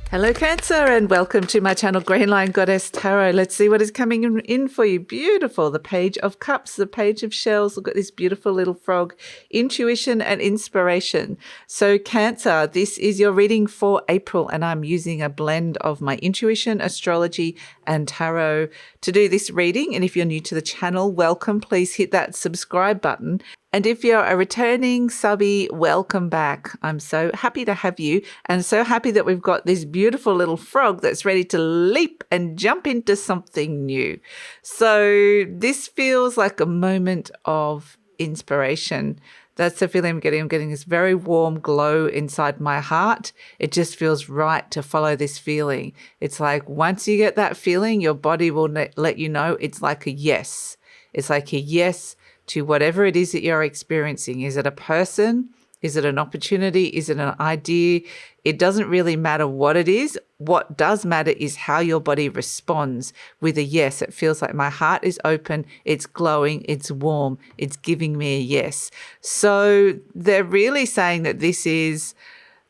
Hello Cancer and welcome to my channel GreenLion Goddess Tarot. Let's see what is coming in for you. Beautiful. The Page of Cups, the Page of Shells. Look at this beautiful little frog. Intuition and inspiration. So Cancer, this is your reading for April and I'm using a blend of my intuition, astrology and tarot to do this reading. And if you're new to the channel, welcome. Please hit that subscribe button. And if you're a returning subby, welcome back. I'm so happy to have you and so happy that we've got this beautiful little frog that's ready to leap and jump into something new. So this feels like a moment of inspiration. That's the feeling I'm getting. I'm getting this very warm glow inside my heart. It just feels right to follow this feeling. It's like once you get that feeling, your body will let you know it's like a yes. It's like a yes to whatever it is that you're experiencing. Is it a person? Is it an opportunity? Is it an idea? It doesn't really matter what it is. What does matter is how your body responds with a yes. It feels like my heart is open, it's glowing, it's warm, it's giving me a yes. So they're really saying that this is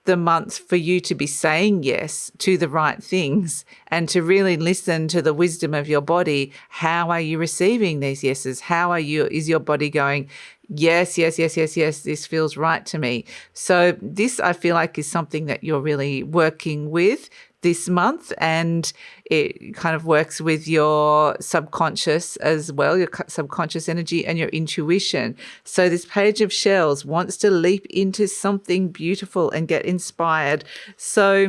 the month for you to be saying yes to the right things and to really listen to the wisdom of your body. How are you receiving these yeses? Is your body going, yes, yes, yes, yes, yes, this feels right to me. So this, I feel like, is something that you're really working with this month, and it kind of works with your subconscious as well, your subconscious energy and your intuition. So this Page of Shells wants to leap into something beautiful and get inspired. So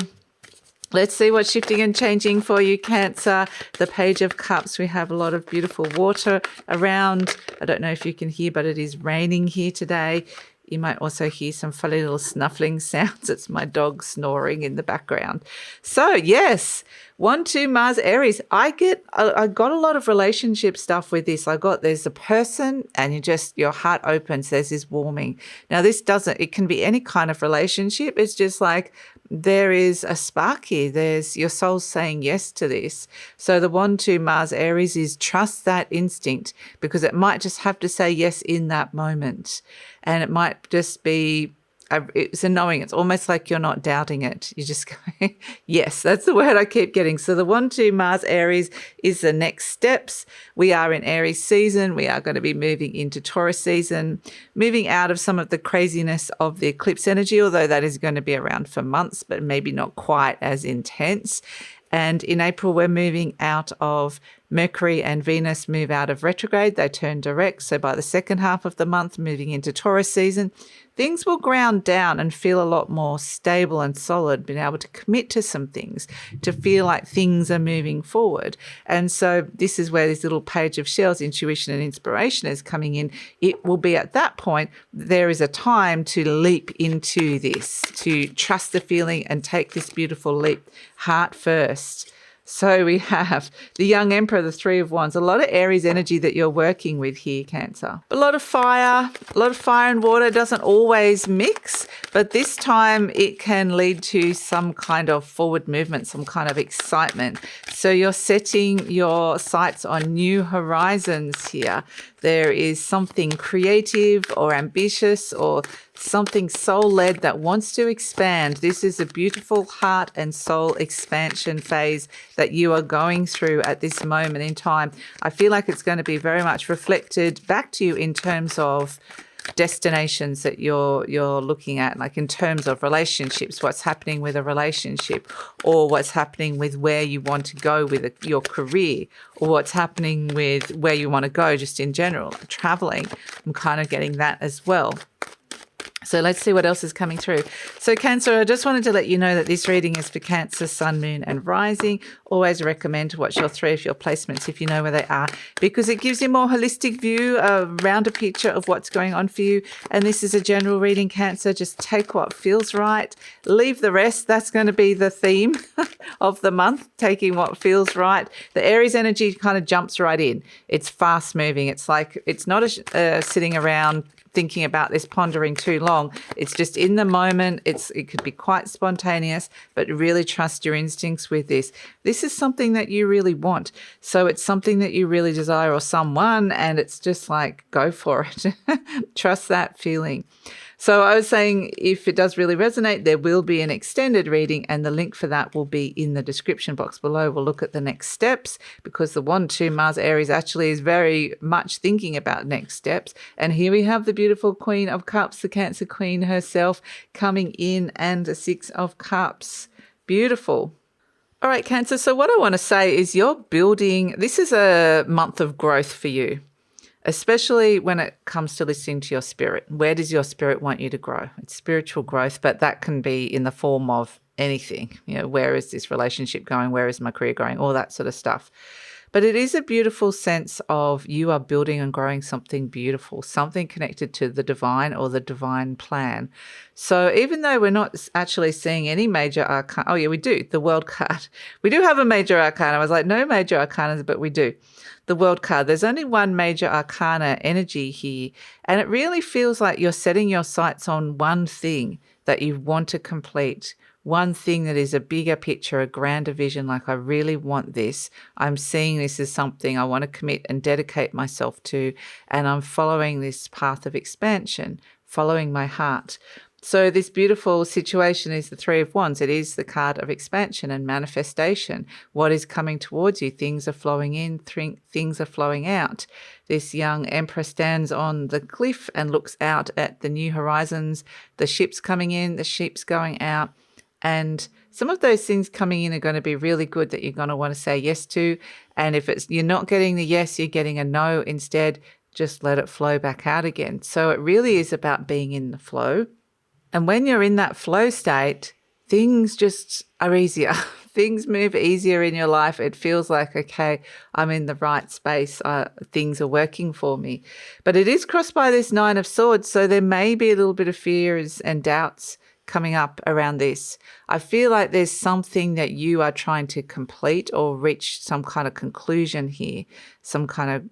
let's see what's shifting and changing for you, Cancer. The Page of Cups, we have a lot of beautiful water around. I don't know if you can hear, but it is raining here today. You might also hear some funny little snuffling sounds. It's my dog snoring in the background. So yes, 1-2 Mars Aries. I got a lot of relationship stuff with this. There's a person and your heart opens. There's this warming. Now it can be any kind of relationship. It's just like there is a spark here. There's your soul saying yes to this. So the 1-2 Mars Aries is trust that instinct, because it might just have to say yes in that moment. And it might just be, it's a knowing. It's almost like you're not doubting it. You're just going, yes, that's the word I keep getting. So the 1-2 Mars Aries is the next steps. We are in Aries season. We are going to be moving into Taurus season, moving out of some of the craziness of the eclipse energy, although that is going to be around for months, but maybe not quite as intense. And in April, we're moving out of Mercury and Venus move out of retrograde. They turn direct. So by the second half of the month, moving into Taurus season, things will ground down and feel a lot more stable and solid, being able to commit to some things, to feel like things are moving forward. And so this is where this little Page of Shells, intuition and inspiration, is coming in. It will be at that point, there is a time to leap into this, to trust the feeling and take this beautiful leap, heart first. So we have the young Emperor, the 3 of Wands, a lot of Aries energy that you're working with here, Cancer. A lot of fire and water. Doesn't always mix, but this time it can lead to some kind of forward movement, some kind of excitement. So you're setting your sights on new horizons here. There is something creative or ambitious or something soul-led that wants to expand. This is a beautiful heart and soul expansion phase that you are going through at this moment in time. I feel like it's going to be very much reflected back to you in terms of destinations that you're looking at, like in terms of relationships, what's happening with a relationship, or what's happening with where you want to go with your career, or what's happening with where you want to go just in general, traveling. I'm kind of getting that as well. So let's see what else is coming through. So Cancer, I just wanted to let you know that this reading is for Cancer, Sun, Moon and Rising. Always recommend to watch your 3 of your placements if you know where they are, because it gives you a more holistic view, a rounder picture of what's going on for you. And this is a general reading, Cancer. Just take what feels right, leave the rest. That's going to be the theme of the month, taking what feels right. The Aries energy kind of jumps right in. It's fast moving. It's like, it's not sitting around thinking about this, pondering too long. It's just in the moment. It could be quite spontaneous, but really trust your instincts with this. This is something that you really want. So it's something that you really desire, or someone, and it's just like, go for it. Trust that feeling. So I was saying, if it does really resonate, there will be an extended reading, and the link for that will be in the description box below. We'll look at the next steps, because the 1-2 Mars Aries actually is very much thinking about next steps. And here we have the beautiful Queen of Cups, the Cancer Queen herself, coming in, and the 6 of Cups. Beautiful. All right, Cancer. So what I want to say is you're building, this is a month of growth for you, especially when it comes to listening to your spirit. Where does your spirit want you to grow? It's spiritual growth, but that can be in the form of anything. You know, where is this relationship going? Where is my career going? All that sort of stuff. But it is a beautiful sense of you are building and growing something beautiful, something connected to the divine or the divine plan. So even though we're not actually seeing any major arcana, oh yeah, we do, the World card. We do have a major arcana. I was like, no major arcanas, but we do. The World card. There's only one major arcana energy here, and it really feels like you're setting your sights on one thing that you want to complete, one thing that is a bigger picture, a grander vision, like I really want this. I'm seeing this as something I want to commit and dedicate myself to, and I'm following this path of expansion, following my heart. So this beautiful situation is the 3 of Wands. It is the card of expansion and manifestation. What is coming towards you? Things are flowing in, things are flowing out. This young emperor stands on the cliff and looks out at the new horizons, the ships coming in, the ships going out. And some of those things coming in are going to be really good that you're going to want to say yes to. And if you're not getting the yes, you're getting a no instead, just let it flow back out again. So it really is about being in the flow. And when you're in that flow state, things just are easier. Things move easier in your life. It feels like, okay, I'm in the right space. Things are working for me. But it is crossed by this 9 of Swords. So there may be a little bit of fears and doubts coming up around this. I feel like there's something that you are trying to complete or reach some kind of conclusion here, some kind of,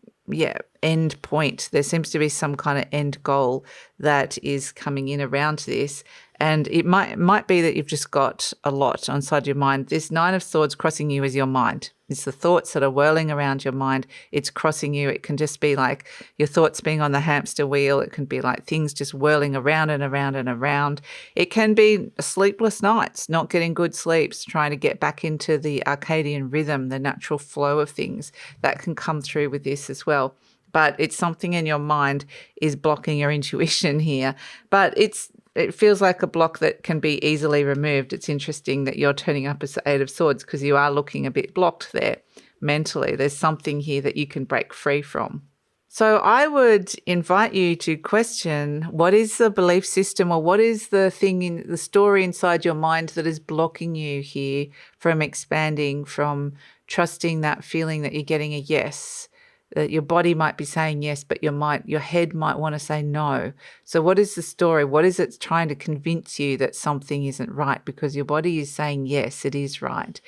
end point. There seems to be some kind of end goal that is coming in around this. And it might be that you've just got a lot inside your mind. This 9 of Swords crossing you is your mind. It's the thoughts that are whirling around your mind. It's crossing you. It can just be like your thoughts being on the hamster wheel. It can be like things just whirling around and around and around. It can be sleepless nights, not getting good sleeps, trying to get back into the Arcadian rhythm, the natural flow of things. That can come through with this as well. But it's something in your mind is blocking your intuition here. But it feels like a block that can be easily removed. It's interesting that you're turning up as the 8 of Swords because you are looking a bit blocked there mentally. There's something here that you can break free from. So I would invite you to question, what is the belief system, or what is the thing in the story inside your mind that is blocking you here from expanding, from trusting that feeling that you're getting a yes? That your body might be saying yes, but your head might want to say no. So what is the story? What is it trying to convince you that something isn't right? Because your body is saying yes, it is right.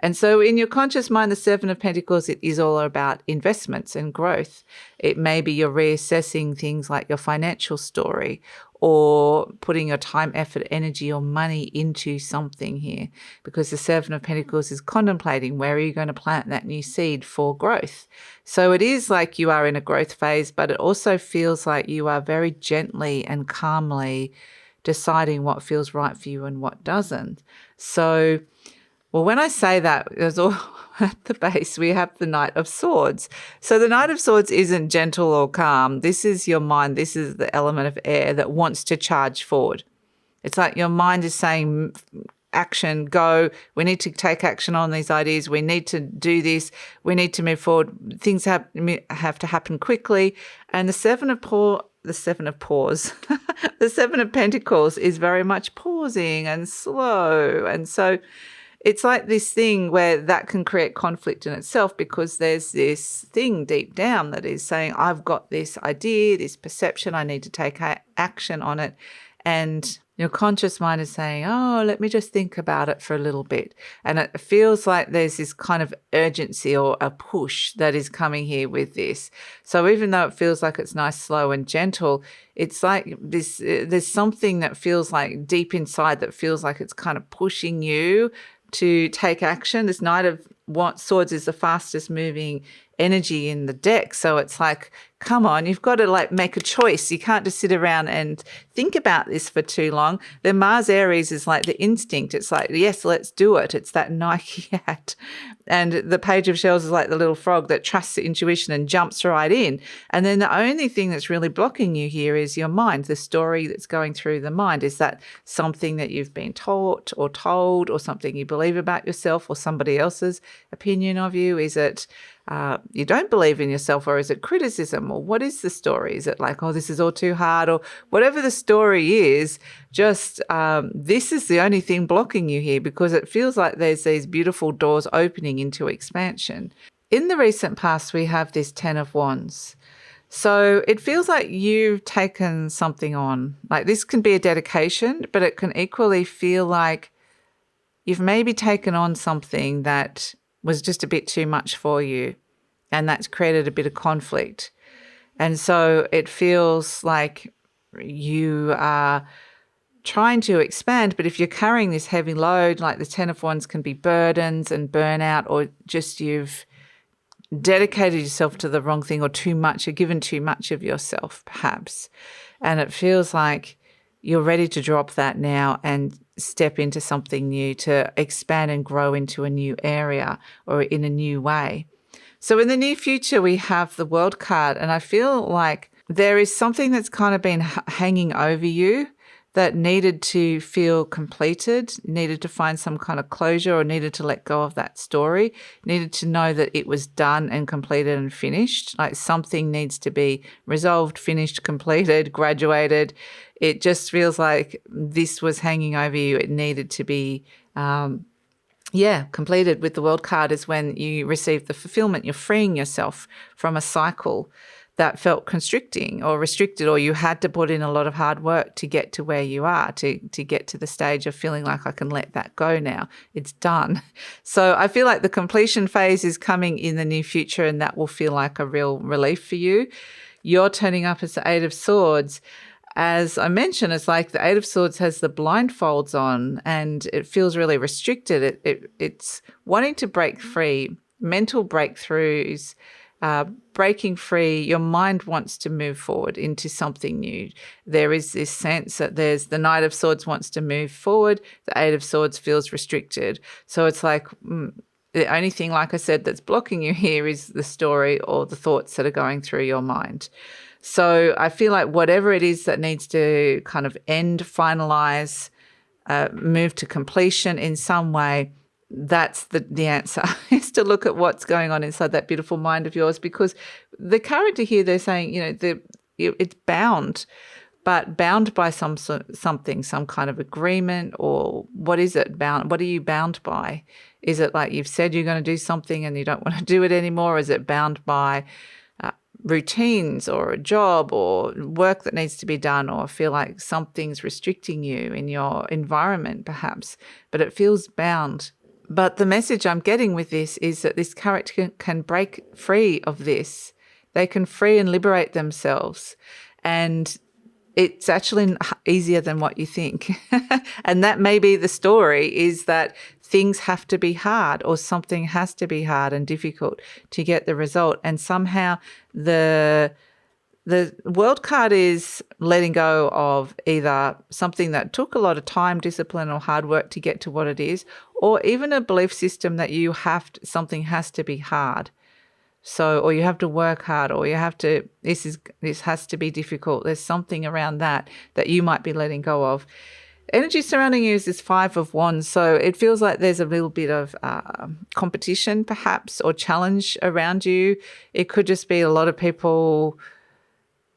And so in your conscious mind, the 7 of Pentacles, it is all about investments and growth. It may be you're reassessing things like your financial story, or putting your time, effort, energy, or money into something here, because the 7 of Pentacles is contemplating where are you going to plant that new seed for growth. So it is like you are in a growth phase, but it also feels like you are very gently and calmly deciding what feels right for you and what doesn't. So, well, when I say that, there's all at the base, we have the Knight of Swords. So the Knight of Swords isn't gentle or calm. This is your mind. This is the element of air that wants to charge forward. It's like your mind is saying, action, go. We need to take action on these ideas. We need to do this. We need to move forward. Things have to happen quickly. And the 7 of Pentacles is very much pausing and slow. And so it's like this thing where that can create conflict in itself, because there's this thing deep down that is saying, I've got this idea, this perception, I need to take action on it. And your conscious mind is saying, oh, let me just think about it for a little bit. And it feels like there's this kind of urgency or a push that is coming here with this. So even though it feels like it's nice, slow and gentle, it's like this, there's something that feels like deep inside that feels like it's kind of pushing you to take action. This Knight of Swords is the fastest moving energy in the deck. So it's like, come on, you've got to like make a choice. You can't just sit around and think about this for too long. The Mars Aries is like the instinct. It's like, yes, let's do it. It's that Nike hat. And the Page of Shells is like the little frog that trusts the intuition and jumps right in. And then the only thing that's really blocking you here is your mind, the story that's going through the mind. Is that something that you've been taught or told, or something you believe about yourself or somebody else's opinion of you? Is it you don't believe in yourself, or is it criticism, or what is the story? Is it like, oh, this is all too hard, or whatever the story is, just this is the only thing blocking you here, because it feels like there's these beautiful doors opening into expansion. In the recent past, we have this 10 of Wands. So it feels like you've taken something on. Like this can be a dedication, but it can equally feel like you've maybe taken on something that was just a bit too much for you, and that's created a bit of conflict. And so it feels like you are trying to expand, but if you're carrying this heavy load, like the 10 of Wands can be burdens and burnout, or just you've dedicated yourself to the wrong thing, or too much, or given too much of yourself perhaps. And it feels like you're ready to drop that now and step into something new, to expand and grow into a new area or in a new way. So in the near future, we have the World card, and I feel like there is something that's kind of been hanging over you that needed to feel completed, needed to find some kind of closure, or needed to let go of that story, needed to know that it was done and completed and finished. Like something needs to be resolved, finished, completed, graduated. It just feels like this was hanging over you. It needed to be, completed. With the World card is when you receive the fulfillment. You're freeing yourself from a cycle that felt constricting or restricted, or you had to put in a lot of hard work to get to where you are, to get to the stage of feeling like I can let that go now. It's done. So I feel like the completion phase is coming in the near future, and that will feel like a real relief for you. You're turning up as the Eight of Swords. As I mentioned, it's like the Eight of Swords has the blindfolds on, and it feels really restricted. It's wanting to break free, mental breakthroughs, breaking free. Your mind wants to move forward into something new. There is this sense that there's the Knight of Swords wants to move forward. The Eight of Swords feels restricted. So it's like the only thing, like I said, that's blocking you here is the story or the thoughts that are going through your mind. So I feel like whatever it is that needs to kind of end, finalize, move to completion in some way, that's the answer, is to look at what's going on inside that beautiful mind of yours. Because the character here, they're saying, it's bound, but bound by something, some kind of agreement, or what is it bound? What are you bound by? Is it like you've said you're going to do something and you don't want to do it anymore? Is it bound by routines or a job or work that needs to be done, or feel like something's restricting you in your environment perhaps, but it feels bound? But the message I'm getting with this is that this character can break free of this. They can free and liberate themselves. And it's actually easier than what you think. And that may be the story, is that things have to be hard, or something has to be hard and difficult to get the result. And somehow the World card is letting go of either something that took a lot of time, discipline, or hard work to get to what it is, or even a belief system that something has to be hard. So, or you have to work hard, or you have to, this has to be difficult. There's something around that you might be letting go of. Energy surrounding you is this Five of Wands. So it feels like there's a little bit of competition perhaps, or challenge around you. It could just be a lot of people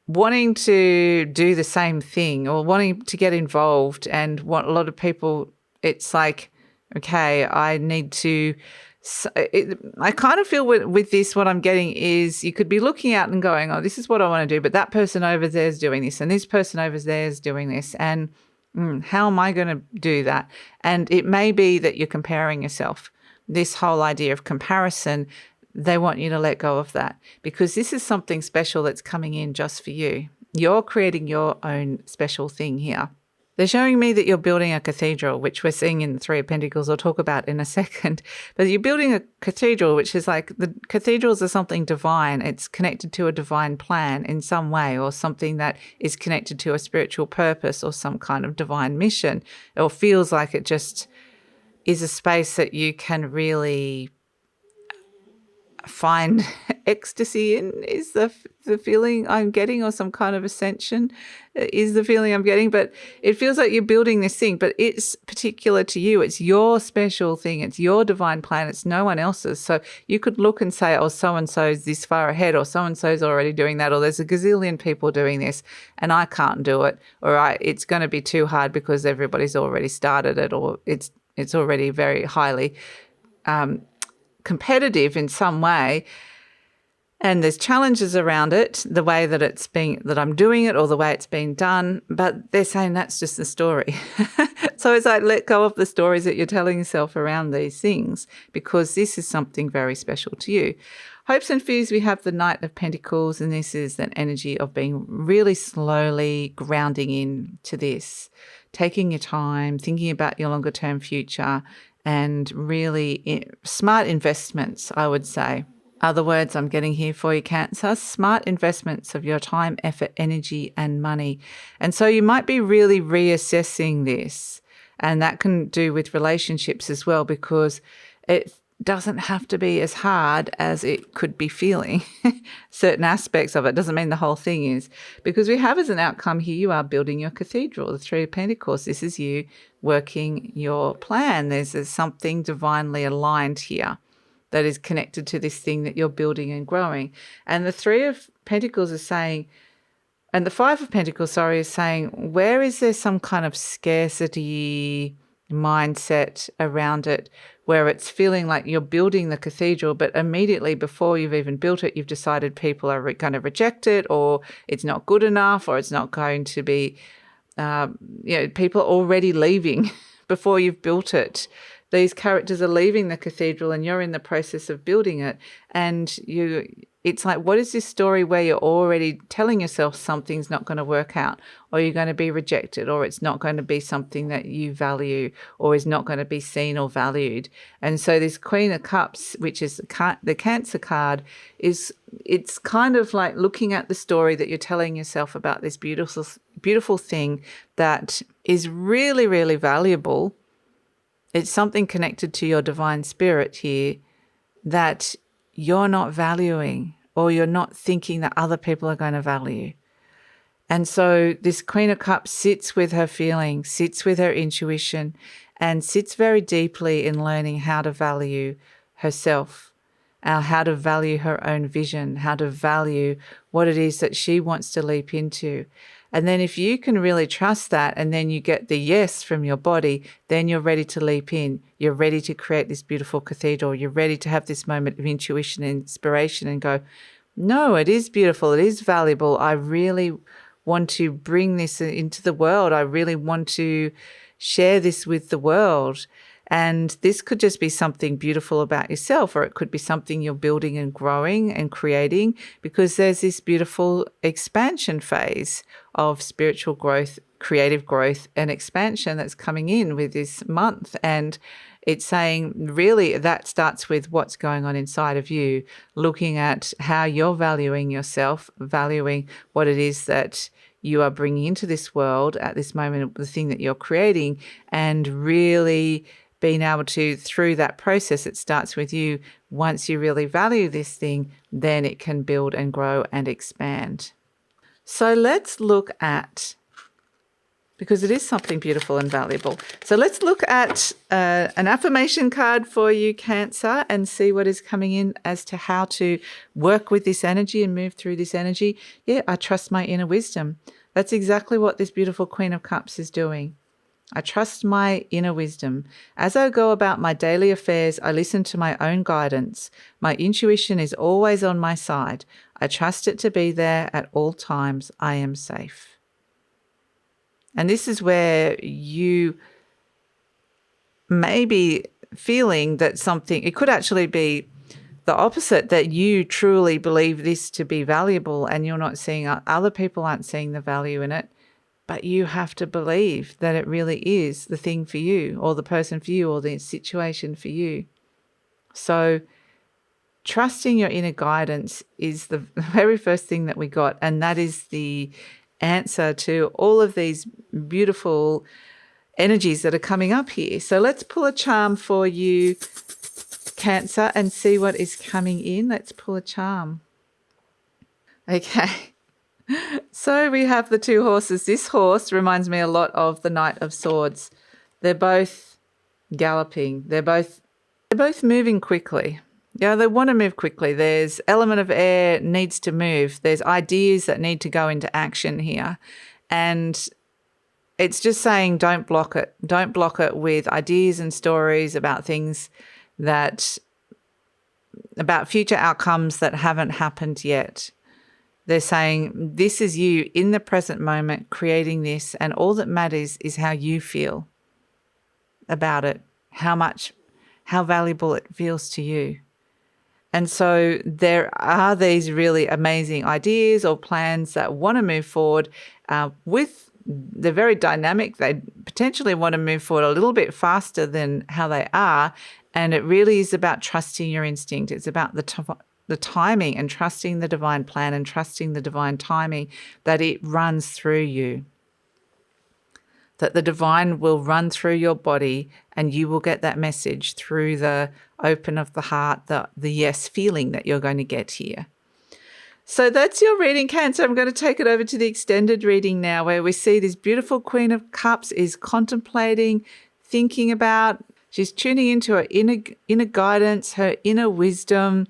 wanting to do the same thing, or wanting to get involved, and a lot of people, it's like, okay, I need to, I kind of feel with this, what I'm getting is you could be looking out and going, oh, this is what I want to do, but that person over there is doing this, and this person over there is doing this, and how am I going to do that? And it may be that you're comparing yourself. This whole idea of comparison, they want you to let go of that, because this is something special that's coming in just for you. You're creating your own special thing here. They're showing me that you're building a cathedral, which we're seeing in the Three of Pentacles. I'll talk about in a second. But you're building a cathedral, which is like the cathedrals are something divine. It's connected to a divine plan in some way, or something that is connected to a spiritual purpose or some kind of divine mission, or feels like it just is a space that you can really find ecstasy in, is the feeling I'm getting, or some kind of ascension is the feeling I'm getting. But it feels like you're building this thing, but it's particular to you. It's your special thing. It's your divine plan. It's no one else's. So you could look and say, oh, so-and-so's this far ahead, or so-and-so's already doing that, or there's a gazillion people doing this and I can't do it, or it's going to be too hard because everybody's already started it, or it's already very highly competitive in some way, and there's challenges around it, the way that that I'm doing it, or the way it's being done. But they're saying that's just the story. So it's like, let go of the stories that you're telling yourself around these things, because this is something very special to you. Hopes and fears, we have the Knight of Pentacles, and this is an energy of being really slowly grounding in to this, taking your time, thinking about your longer term future, and really smart investments, I would say. Other words I'm getting here for you, Cancer: smart investments of your time, effort, energy, and money. And so you might be really reassessing this, and that can do with relationships as well, because it doesn't have to be as hard as it could be feeling. Certain aspects of it doesn't mean the whole thing is, because we have as an outcome here, you are building your cathedral, the Three of Pentacles. This is you working your plan. There's something divinely aligned here that is connected to this thing that you're building and growing. And the Three of Pentacles is saying, and the Five of Pentacles, sorry, is saying, where is there some kind of scarcity mindset around it, where it's feeling like you're building the cathedral, but immediately before you've even built it, you've decided people are going to reject it, or it's not good enough, or it's not going to be, people are already leaving before you've built it. These characters are leaving the cathedral and you're in the process of building it. And it's like, what is this story where you're already telling yourself something's not going to work out, or you're going to be rejected, or it's not going to be something that you value, or is not going to be seen or valued. And so this Queen of Cups, which is the Cancer card, it's kind of like looking at the story that you're telling yourself about this beautiful thing that is really, really valuable. It's something connected to your divine spirit here that you're not valuing, or you're not thinking that other people are going to value. And so this Queen of Cups sits with her feelings, sits with her intuition, and sits very deeply in learning how to value herself, how to value her own vision, how to value what it is that she wants to leap into. And then if you can really trust that, and then you get the yes from your body, then you're ready to leap in. You're ready to create this beautiful cathedral. You're ready to have this moment of intuition and inspiration and go, no, it is beautiful. It is valuable. I really want to bring this into the world. I really want to share this with the world. And this could just be something beautiful about yourself, or it could be something you're building and growing and creating, because there's this beautiful expansion phase of spiritual growth, creative growth, and expansion that's coming in with this month. And it's saying really that starts with what's going on inside of you, looking at how you're valuing yourself, valuing what it is that you are bringing into this world at this moment, the thing that you're creating, and really being able to, through that process, it starts with you. Once you really value this thing, then it can build and grow and expand. So let's look at, because it is something beautiful and valuable. So let's look at an affirmation card for you, Cancer, and see what is coming in as to how to work with this energy and move through this energy. Yeah, I trust my inner wisdom. That's exactly what this beautiful Queen of Cups is doing. I trust my inner wisdom. As I go about my daily affairs, I listen to my own guidance. My intuition is always on my side. I trust it to be there at all times. I am safe. And this is where you may be feeling that something, it could actually be the opposite, that you truly believe this to be valuable and you're not seeing, other people aren't seeing the value in it. But you have to believe that it really is the thing for you, or the person for you, or the situation for you. So trusting your inner guidance is the very first thing that we got, and that is the answer to all of these beautiful energies that are coming up here. So let's pull a charm for you, Cancer, and see what is coming in. Let's pull a charm. Okay. So we have the two horses. This horse reminds me a lot of the Knight of Swords. They're both galloping. They're both moving quickly. Yeah, they want to move quickly. There's element of air needs to move. There's ideas that need to go into action here. And it's just saying don't block it. Don't block it with ideas and stories about things about future outcomes that haven't happened yet. They're saying this is you in the present moment creating this, and all that matters is how you feel about it, how valuable it feels to you. And so there are these really amazing ideas or plans that want to move forward they're very dynamic. They potentially want to move forward a little bit faster than how they are. And it really is about trusting your instinct. It's about the timing, and trusting the divine plan and trusting the divine timing, that it runs through you, that the divine will run through your body and you will get that message through the open of the heart, the yes feeling that you're going to get here. So that's your reading, Cancer. I'm going to take it over to the extended reading now, where we see this beautiful Queen of Cups is contemplating, thinking about, she's tuning into her inner guidance, her inner wisdom,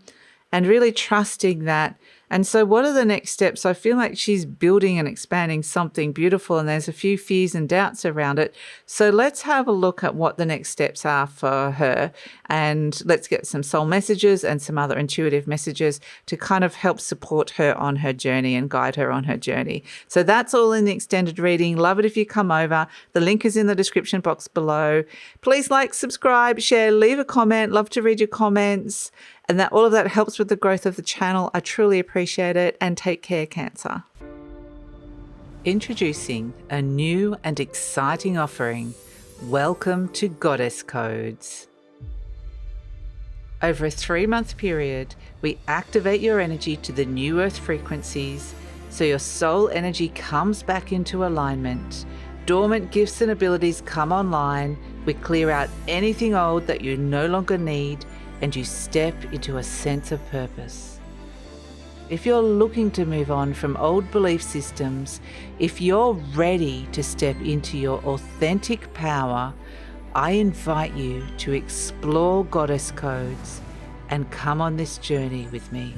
and really trusting that. And so what are the next steps? I feel like she's building and expanding something beautiful, and there's a few fears and doubts around it. So let's have a look at what the next steps are for her, and let's get some soul messages and some other intuitive messages to kind of help support her on her journey and guide her on her journey. So that's all in the extended reading. Love it if you come over. The link is in the description box below. Please like, subscribe, share, leave a comment. Love to read your comments. And that all of that helps with the growth of the channel. I truly appreciate it, and take care, Cancer. Introducing a new and exciting offering. Welcome to Goddess Codes. Over a 3-month period, we activate your energy to the new earth frequencies so your soul energy comes back into alignment. Dormant gifts and abilities come online. We clear out anything old that you no longer need, and you step into a sense of purpose. If you're looking to move on from old belief systems, if you're ready to step into your authentic power, I invite you to explore Goddess Codes and come on this journey with me.